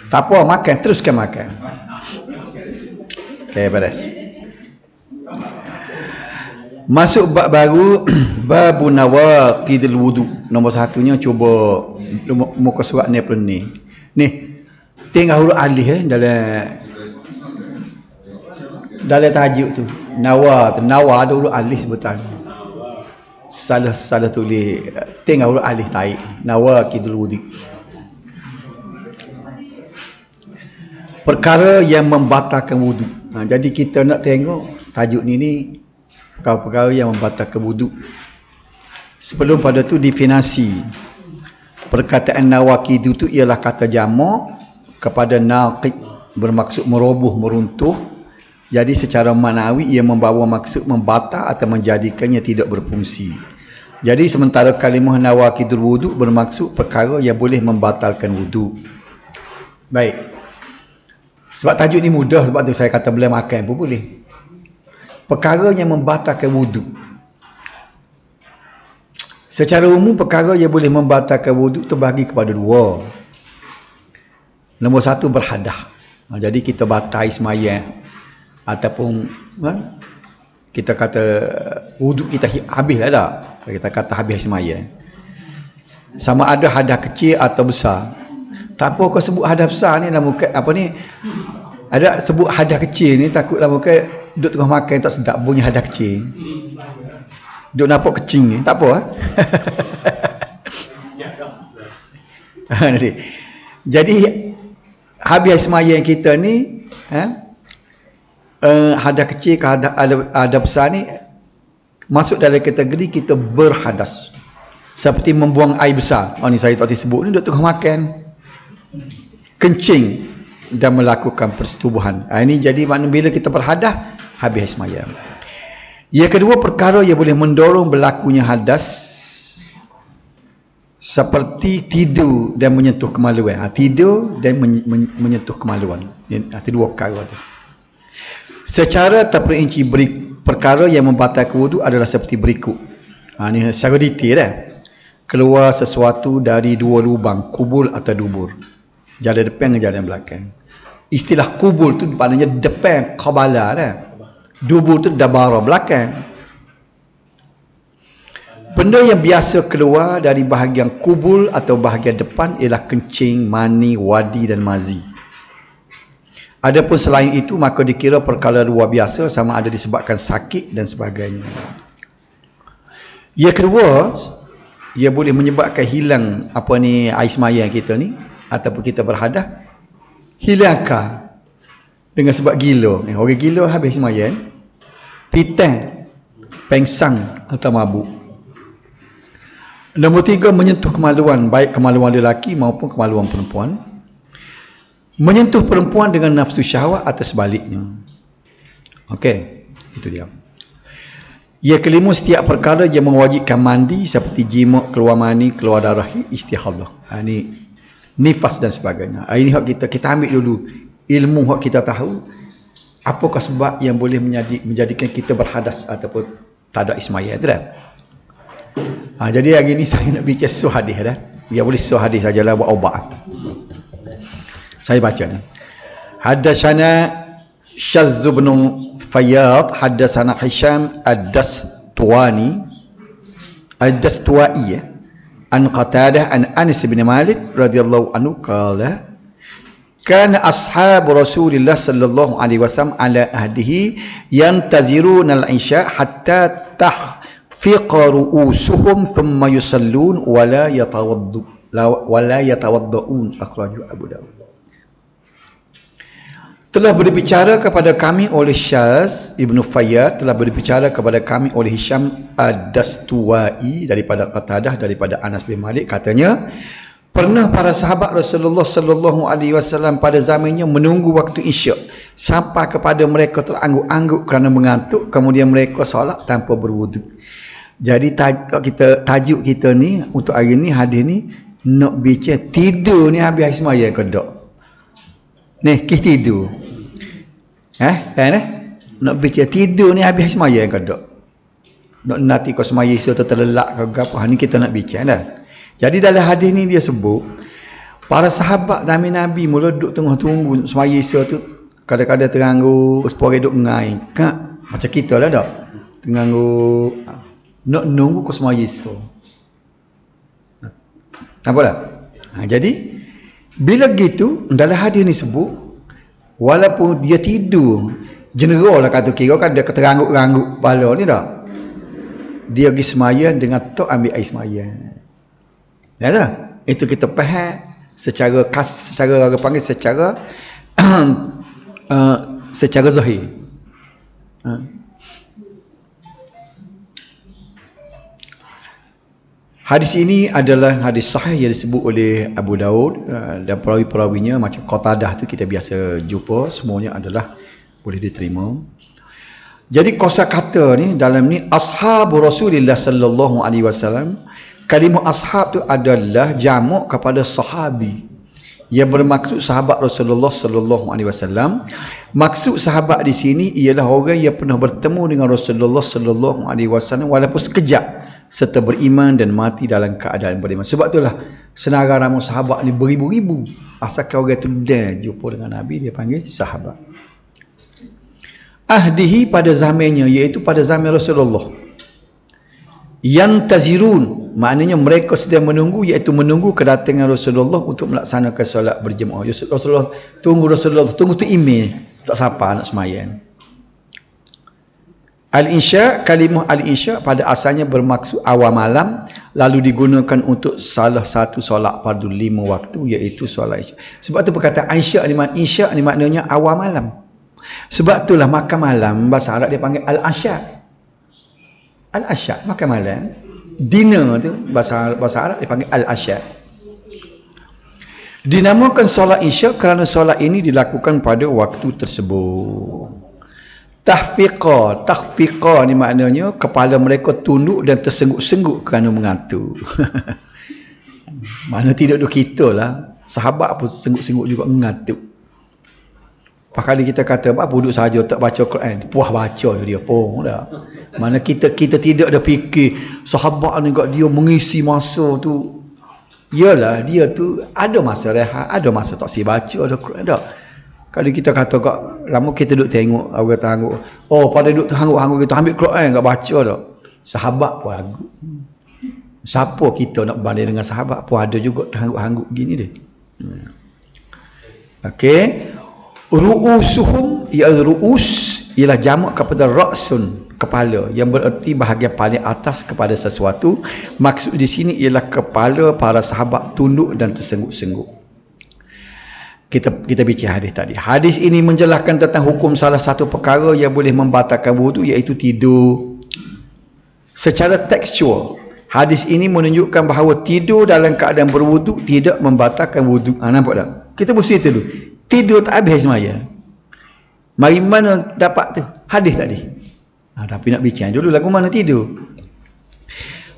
Tak apa, makan, teruskan makan. Okey, beres. Masuk bab baru bab nawaqidul wudu. Nombor satunya cuba muka surat ni apa ni. Ni tinggal huruf alif dalam tajuk tu. Nawa ada huruf alif sebutan. Salah tulis tinggal huruf alif taik. Nawaqidul wudu. Perkara yang membatalkan wudu. Jadi kita nak tengok tajuk ni perkara-perkara yang membatalkan wudu. Sebelum pada tu definisi. Perkataan nawaqid itu ialah kata jamak kepada naqid, bermaksud meroboh, meruntuh. Jadi secara manawi ia membawa maksud membatal atau menjadikannya tidak berfungsi. Jadi sementara kalimah nawaqidul wudu bermaksud perkara yang boleh membatalkan wudu. Baik. Sebab tajuk ni mudah, sebab tu saya kata boleh makan pun boleh. Perkara yang membatalkan wudu. Secara umum perkara yang boleh membatalkan wudu terbagi kepada dua. Nombor satu berhadah. Jadi kita batal sembahyang ataupun kita kata wudu kita habis lah dah. Kita kata habis sembahyang. Sama ada hadah kecil atau besar. Tak apa kau sebut hadah besar ni dalam muka apa ni? Ada sebut hadah kecil ni takutlah muka duduk tengah makan tak sedap bunyi hadah kecil. Duduk nampak kecing ni, tak apa. Jadi habis sembahyang kita ni hadah kecil ke hadah besar ni masuk dalam kategori kita berhadas. Seperti membuang air besar. Ni saya tak sebut ni duduk tengah makan. Kencing dan melakukan persetubuhan. Ini jadi makna bila kita berhadas habis sembahyang. Yang kedua, perkara yang boleh mendorong berlakunya hadas seperti tidur dan menyentuh kemaluan. Tidur dan menyentuh kemaluan. Itu dua perkara tu. Secara terperinci perkara yang membatalkan wudu adalah seperti berikut. Ini secara detail dah. Keluar sesuatu dari dua lubang, kubul atau dubur. Jalan depan dengan jalan belakang. Istilah kubul tu maknanya depan, qabala dah. Dubur tu dabara, belakang. Benda yang biasa keluar dari bahagian kubul atau bahagian depan ialah kencing, mani, wadi dan mazi. Adapun selain itu maka dikira perkara luar biasa sama ada disebabkan sakit dan sebagainya. Yang kedua, ia boleh menyebabkan hilang air sembahyang kita ni ataupun kita berhadas, hilang akal dengan sebab gila. Orang gila habis sembahyang, pitang, pengsang atau mabuk. Nombor tiga, menyentuh kemaluan, baik kemaluan lelaki maupun kemaluan perempuan. Menyentuh perempuan dengan nafsu syahwat atau sebaliknya. Okey, itu dia. Yang kelima, setiap perkara yang mewajibkan mandi seperti jima, keluar mani, keluar darah, istihadah. Ini nifas dan sebagainya. Ini hak kita ambil dulu ilmu hak kita tahu apakah sebab yang boleh menjadikan kita berhadas ataupun tak ada ismayah itu dah. Jadi hari ni saya nak bincang sesuatu hadis dah. Biar boleh sesuatu hadis sajalah buat ubat. Saya baca ni. Hadatsana Syadz bin Fayyad, hadatsana Hisham ad-Dastuwai an Qatadah an Anas bin Malik radhiyallahu anhu qala kana ashabu Rasulillah sallallahu alaihi wasallam ala ahdihi yantaziruna al-isha hatta tahfiqa ru'usuhum thumma yusallun wa la yatawaddaun akhraju Abu Dawud. Telah berbicara kepada kami oleh Syaz Ibn Fayyad, telah berbicara kepada kami oleh Hisham ad-Dastuwai daripada Qatadah daripada Anas bin Malik, katanya pernah para sahabat Rasulullah sallallahu alaihi wasallam pada zamannya menunggu waktu Isyak sampai kepada mereka terangguk-angguk kerana mengantuk, kemudian mereka solat tanpa berwudu. Jadi tajuk kita ni untuk hari ni, hadis ni nak bicara tidur ni habis sembahyang ke tak? Ni kis tidur. Nak bicara tidur ni habis sembahyang ke tak? Nak nanti kau sembahyang isu terlelak ke apa? Ni kita nak bicara dah. Jadi dalam hadis ni dia sebut Para sahabat Nabi mula duduk tengah-tunggu semaya Isya tu, kadang-kadang teranggu sepore duduk ngai. Kak, macam kita lah dak. Teranggu nak nunggu ke semaya Isya. Nampak tak? Jadi bila gitu dalam hadis ni sebut walaupun dia tidur general lah kata kira kan dia keterangguk-rangguk kepala ni dah. Dia pergi semaya dengan tok ambil air semaya. Ya tak? Itu kita faham secara secara orang panggil secara secara zahir. Hadis ini adalah hadis sahih yang disebut oleh Abu Daud dan perawi-perawinya macam Qatadah tu kita biasa jumpa, semuanya adalah boleh diterima. Jadi kosakata ni dalam ni ashabu Rasulillah sallallahu alaihi wasallam, kalimah ashab tu adalah jamak kepada sahabi yang bermaksud sahabat Rasulullah sallallahu alaihi wasallam. Maksud sahabat di sini ialah orang yang pernah bertemu dengan Rasulullah sallallahu alaihi wasallam walaupun sekejap, serta beriman dan mati dalam keadaan beriman. Sebab itulah senarai nama sahabat ni beribu-ribu. Asalkan orang tu dah jumpa dengan Nabi, dia panggil sahabat. Ahdihi, pada zamannya, iaitu pada zaman Rasulullah. Yantazirun, maknanya mereka sedang menunggu, iaitu menunggu kedatangan Rasulullah untuk melaksanakan solat berjemaah. Rasulullah tunggu tu email, tak siapa nak sembahyang. Al-Insya, kalimah Al-Insya pada asalnya bermaksud awal malam, lalu digunakan untuk salah satu solat fardu 5 waktu, iaitu solat Isya. Sebab tu perkataan Insya ni maknanya awal malam. Sebab itulah makan malam bahasa Arab dia panggil Al-Asya. Al-Asya, makan malam. Dinner tu bahasa Arab dia panggil Al-Asya. Dinamakan solat Isya kerana solat ini dilakukan pada waktu tersebut. Tahfiqa ni maknanya kepala mereka tunduk dan tersengguk-sengguk kerana mengantuk. Mana tidak ada kita lah, sahabat pun sengguk-sengguk juga mengantuk. Pakali kita kata apa duduk saja tak baca Quran, puas baca dia pun dah. Mana kita tidak ada fikir sahabat ni kat dia mengisi masa tu. Yalah dia tu ada masa rehat, ada masa tak si baca ada Quran dah. Kalau kita kata kat lama kita duduk tengok orang terhangguk. Oh pada duduk terhangguk-hangguk kita ambil Quran enggak baca dah. Sahabat pun lagu. Siapa kita nak banding dengan sahabat pun ada juga terhangguk-hangguk gini dia. Okey. Ru'usuhum, ya ru'us ialah jamak kepada ra'sun, kepala, yang bererti bahagian paling atas kepada sesuatu. Maksud di sini ialah kepala para sahabat tunduk dan tersengguk-sengguk. Kita bincang hadis tadi. Hadis ini menjelaskan tentang hukum salah satu perkara yang boleh membatalkan wudu, iaitu tidur. Secara tekstual, hadis ini menunjukkan bahawa tidur dalam keadaan berwudu tidak membatalkan wudu. Nampak tak? Kita mesti tidur. Tidur tak habis semaya. Mari mana dapat tu? Hadis tadi. Tapi nak bincang dulu lagu mana tidur.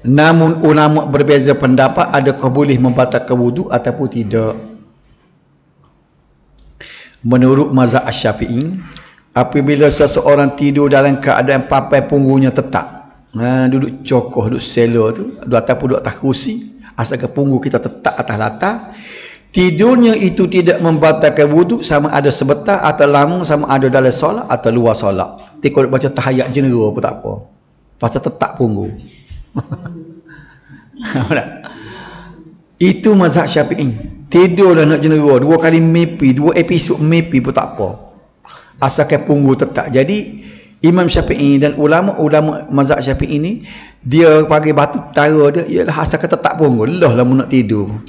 Namun ulama berbeza pendapat adakah boleh membatalkan wudu ataupun tidak. Menurut mazhab Asy-Syafi'i, apabila seseorang tidur dalam keadaan papai punggungnya tetap, duduk cokoh, duduk selo tu, ataupun duduk atas kursi, asalkan punggung kita tetap atas latar, tidurnya itu tidak membatalkan wudu sama ada sebentar atau lama, sama ada dalam solat atau luar solat. Kalau baca tahiyat general pun tak apa, pasal tetap punggung. Itu mazhab Syafi'i. Tidurlah nak general 2 kali mimpi, 2 episod mimpi pun tak apa, asalkan punggung tetap. Jadi Imam Syafi'i dan ulama-ulama mazhab Syafi'i ni, dia bagi batu tara dia ialah asalkan tetap punggung. Lah nak tidur,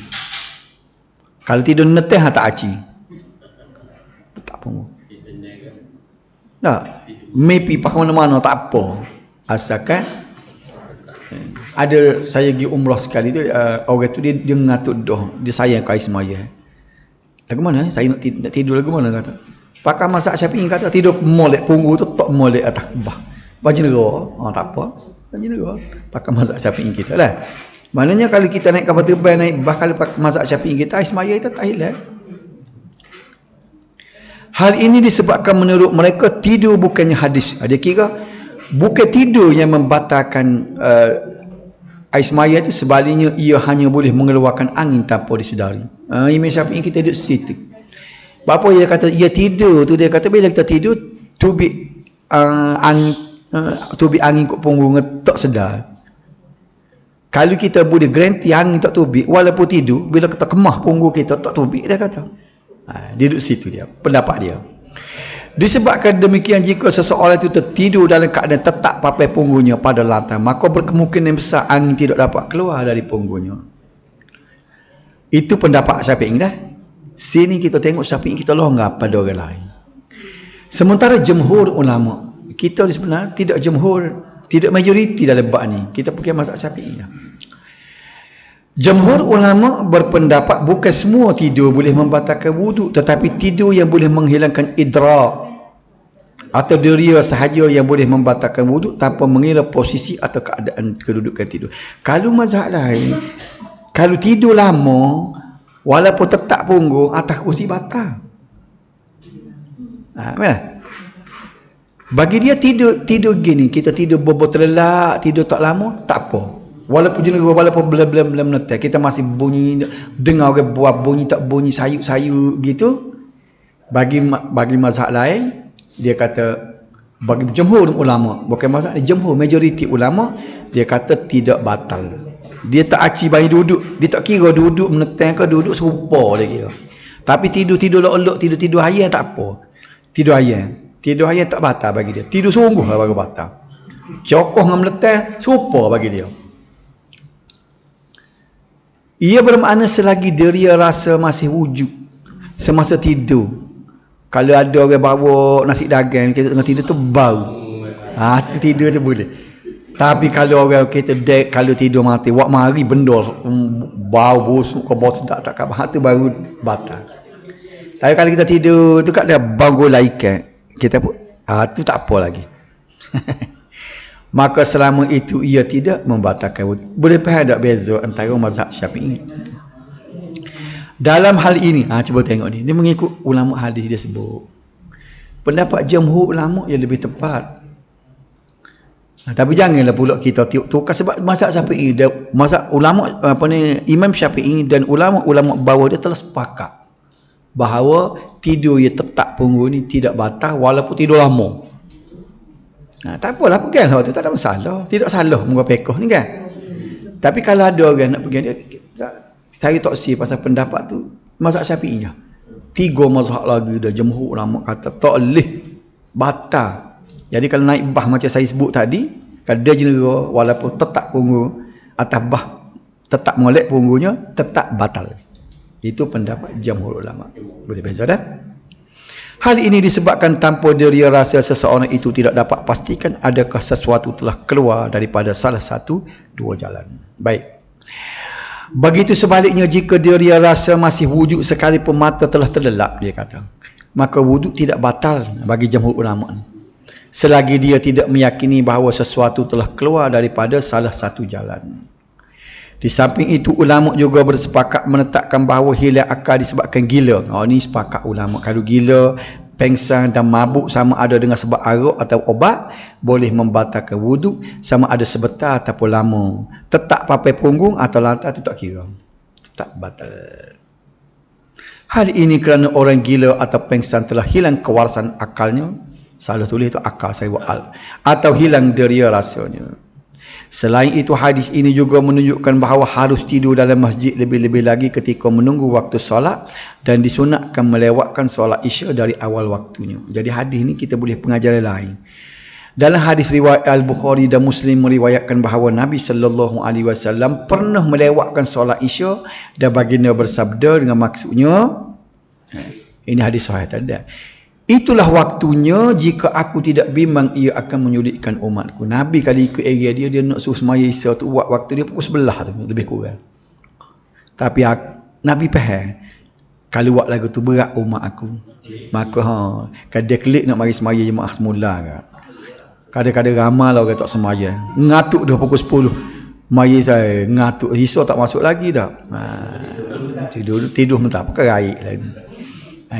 kalau tidur neteh tak aci, tetap punggung. Nah, mimpi pakai mana-mana tak apa, asalkan. Ada saya pergi umrah sekali tu, orang tu dia ngatuk dah, dia sayang kai semaya. Lagu mana saya nak tidur lagu mana kata. Pakar mazhab Syafi'i kata tidur molek punggung tu tak molek atas bah. Baju negara, tak apa. Baju negara. Pakar mazhab Syafi'i kita lah. Maknanya kalau kita naik kapal terbang naik bah, kalau pakar mazhab Syafi'i kita semaya itu tak hilal. Hal ini disebabkan menurut mereka tidur bukannya hadis. Dia kira bukan tidur yang membatalkan Air semaya tu sebaliknya ia hanya boleh mengeluarkan angin tanpa disedari. Imam Syafi'i kita duduk situ. Bapa dia kata ia tidur tu, dia kata bila kita tidur tubik tubik angin kat punggung tak sedar. Kalau kita boleh garanti angin tak tubik walaupun tidur, bila kita kemah punggung kita tak tubik, dia kata. Dia duduk situ dia, pendapat dia. Disebabkan demikian, jika seseorang itu tertidur dalam keadaan tetap papai punggungnya pada lantai, maka berkemungkinan besar angin tidak dapat keluar dari punggungnya. Itu pendapat Syafi'i dah. Sini kita tengok Syafi'i kita longgar pada orang lain. Sementara jumhur ulama, kita sebenarnya tidak jumhur, tidak majoriti dalam bab ni. Kita pakai mazhab Syafi'i dah. Jumhur ulama berpendapat bukan semua tidur boleh membatalkan wuduk, tetapi tidur yang boleh menghilangkan idrak atau deria sahaja yang boleh membatalkan wuduk tanpa mengira posisi atau keadaan kedudukan tidur. Kalau mazhab lain, kalau tidur lama walaupun tetap punggung atas kursi batal. Mana? Bagi dia tidur gini, kita tidur terlelap, tidur tak lama, tak apa. Walaupun jenis walaupun belum netek, kita masih bunyi, dengar orang buat bunyi tak bunyi sayuk-sayuk gitu. Bagi mazhab lain, dia kata, bagi jumhur ulama, bukan mazhab ni, jumhur majoriti ulama, dia kata tidak batal. Dia tak aci bagi duduk, dia tak kira duduk menetek ke duduk serupa dia kira. Tapi tidur elok, tidur ayam tak apa. Tidur ayam tak batal bagi dia. Tidur sungguh lah bagi batal. Cokoh dengan menetek serupa bagi dia. Ia bermakna selagi deria rasa masih wujud semasa tidur. Kalau ada orang bawa nasi dagang, kita tengah tidur tu bau. Tu tidur tu boleh. Tapi kalau orang kita kalau tidur mati, wak mari benda bau busuk ke bau sedap tak khabar, tu baru batal. Tapi kalau kita tidur tu kat dia bau ikan, kita pun tu tak apa lagi. Maka selama itu ia tidak membatalkan wuduk. Boleh faham tak beza antara mazhab Syafi'i? Dalam hal ini, cuba tengok ni. Dia mengikut ulama hadis dia sebut. Pendapat jumhur ulama yang lebih tepat. Tapi janganlah pula kita tukar sebab mazhab Syafi'i, mazhab ulama Imam Syafi'i dan ulama-ulama bawah dia telah sepakat bahawa tidur yang tetap punggung ni tidak batal walaupun tidur lama. Tak apalah peganglah tu, tak ada masalah. Tidak salah muka pekoh ni kan. Tapi kalau ada orang nak pegang dia, saya tak si pasal pendapat tu mazhab Syafi'i je. 3 mazhab lagi dah jumhur ulama kata tak boleh, batal. Jadi kalau naik bah macam saya sebut tadi, kalau dia jenera walaupun tetap punggung atas bah tetap molek punggungnya, tetap batal. Itu pendapat jumhur ulama. Boleh beza dah? Hal ini disebabkan tanpa deria rasa seseorang itu tidak dapat pastikan adakah sesuatu telah keluar daripada salah satu dua jalan. Baik. Begitu sebaliknya, jika deria rasa masih wujud sekalipun mata telah terlelap, dia kata, maka wuduk tidak batal bagi jumhur ulama. Selagi dia tidak meyakini bahawa sesuatu telah keluar daripada salah satu jalan. Di samping itu, ulama juga bersepakat menetapkan bahawa hilang akal disebabkan gila. Ini sepakat ulama. Kalau gila, pengsan dan mabuk sama ada dengan sebab arak atau obat, boleh membatalkan wuduk sama ada sebentar ataupun lama. Tetap papai punggung atau lantai itu tak kira. Tetap batal. Hal ini kerana orang gila atau pengsan telah hilang kewarasan akalnya. Salah tulis itu akal, saya buat al. Atau hilang deria rasanya. Selain itu, hadis ini juga menunjukkan bahawa harus tidur dalam masjid lebih-lebih lagi ketika menunggu waktu solat dan disunatkan melewatkan solat isya dari awal waktunya. Jadi hadis ini kita boleh pengajaran lain. Dalam hadis riwayat Al-Bukhari dan Muslim meriwayatkan bahawa Nabi SAW pernah melewatkan solat isya dan baginda bersabda dengan maksudnya, ini hadis sahih tadi. Itulah waktunya jika aku tidak bimbang ia akan menyulitkan umatku. Nabi kali ikut area dia nak suruh semaya isya tu buat waktu dia pukul 11 tu lebih kurang. Tapi Nabi faham kalau buat lagu tu berat umat aku. Maka kalau dia klik nak mari semaya jemaah semula kan. Kadang-kadang ramai lah orang tak semaya. Ngatuk dah pukul 10. Mari saya ngatuk risau tak masuk lagi dah. Tidur mentah pakai raik lagi.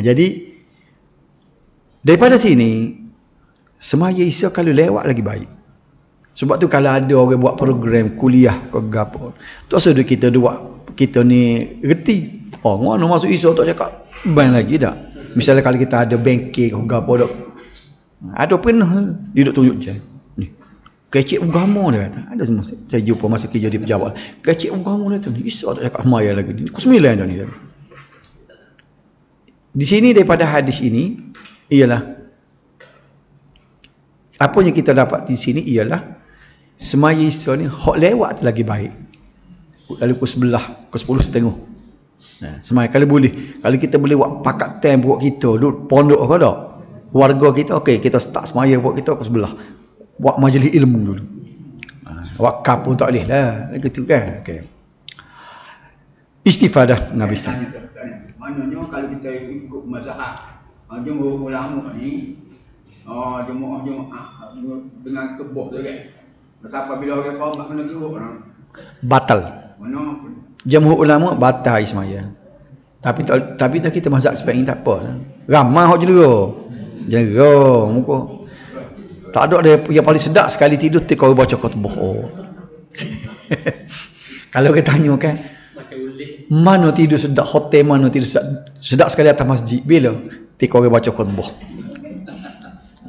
Jadi daripada sini semaya isya kalau lewat lagi baik. Sebab tu kalau ada orang buat program kuliah ke gapo, tak usah kita buat kita ni reti. Oh, mana masuk isu tak cakap. Ban lagi dah. Misalnya kalau kita ada banking ke gapo dak. Ada pun dia duk tunjuk je. Ni. Kecik agama dia kata. Ada semua. Saya jumpa masa kerja di pejabat. Kecik agama dia tu. Isu tak cakap maya lagi. Pukul 9 dah ni. Di sini daripada hadis ini ialah apa yang kita dapat di sini ialah semaya Isya ni hak lewat tu lagi baik. Lalu pukul 11, pukul 10.30. Nah, semaya kalau boleh. Kalau kita boleh buat pakat time buat kita duduk pondok ke tak? Warga kita okey, kita start semaya buat kita pukul 11. Buat majlis ilmu dulu. Wakaf pun tak boleh lah. Gitu kan? Okey. Istifadah Nabi sallallahu. Maknanya kalau kita ikut mazhab jumhur ulama ni jemaah dengan kebah tu kan. Betapa bila orang kau kena geruk Batal. mana Jumhur ulama batal semaya. Tapi tak kita mazhab sebaik ini tak apa. Ramai hok jera muka. Tak ada dia yang paling sedap sekali tidur kau baca khutbah. Kalau kita tanya kan mana tidur sedap hotel, mana tidur sedap sekali atas masjid bila ketika orang baca khutbah.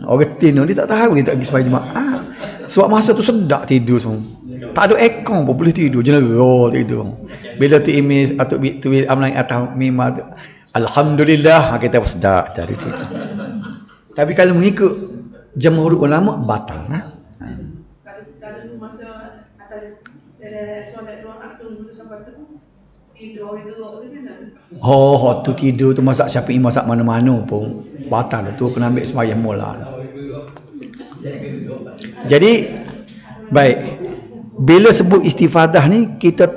Orang tino dia tak tahu dia tak pergi sembahyang jemaah. Sebab masa tu sedap tidur semua. Tak ada aircon pun boleh tidur, jenera tidur. Bila tu imis atau tu amlan atas mimbar tu alhamdulillah kita sedap dari tu. Tapi kalau mengikut jumhur ulama batal nah. Kalau masa atas solat doa tunggu sampai tu tidur tu kan. Tu tidur tu masak Syafi'i masak mana-mana pun batal tu kena ambil sembahyang mula. Jadi baik bila sebut istifadah ni kita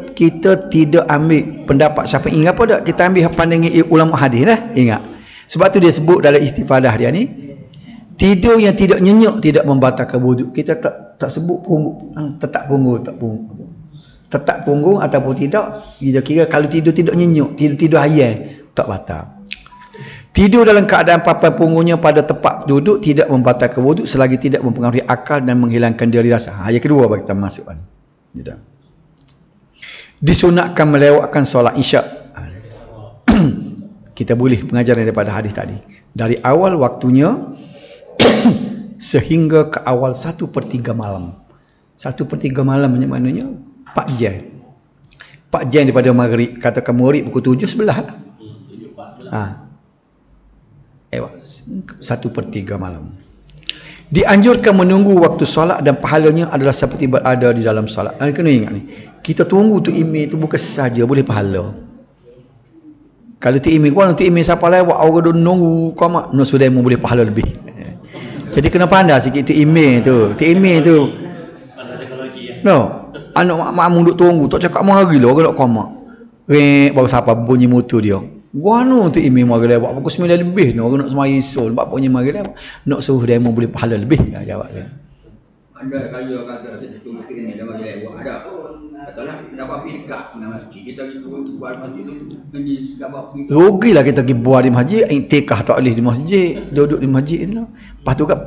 tidak ambil pendapat Syafi'i apa dak, kita ambil pandangan ulama hadis dah. Ingat. Sebab tu dia sebut dalam istifadah dia ni tidur yang tidak nyenyak tidak membatalkan wuduk. Kita tak sebut punggung, tetap punggung ataupun tidak. Kita kira kalau tidur tidak nyenyak, tidur hayal tak batal. Tidur dalam keadaan papan punggungnya pada tempat duduk tidak membatalkan wuduk selagi tidak mempengaruhi akal dan menghilangkan diri rasa. Yang kedua bagi kita masukkan. Disunatkan melewatkan solat isyak. Kita boleh pengajaran daripada hadis tadi. Dari awal waktunya sehingga ke awal 1/3 malam. 1/3 malam maknanya 4 jam. 4 jam daripada maghrib. Katakan maghrib pukul 7 sebelah lah. 1/3 malam. Dianjurkan menunggu waktu solat dan pahalanya adalah seperti berada di dalam solat. Kena ingat ni. Kita tunggu tu email tu bukan saja boleh pahala. Kalau tu email siapa lewat orang duk nunggu qamat no sudah boleh pahala lebih. Jadi kena pandai sikit tu email tu. Pandai psikologi ya. No. Anak mak duk tunggu tak cakap mari lah orang nak qamat. Baru siapa bunyi motor dia. Guano tu email mari lewat pukul 9 lebih no orang nak semai sol bab punya mari lewat nak suruh demo boleh pahala lebih jawab dia. ada kaya kata kita tunggu tu ini dah mari lewat ada. Katalah dapat pergi dekat dengan masjid kita buat masjid tu ini dapat pergi. Rugilah kita pergi buat di masjid, iktikaf tak boleh di masjid, duduk di masjid itu lah. Lepas tu kan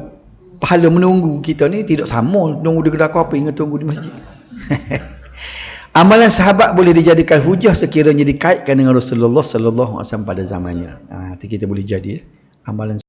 pahala menunggu kita ni tidak sama tunggu di kedai kopi dengan tunggu di masjid. Amalan sahabat boleh dijadikan hujah sekiranya dikaitkan dengan Rasulullah sallallahu alaihi wasallam pada zamannya. Nanti kita boleh jadi amalan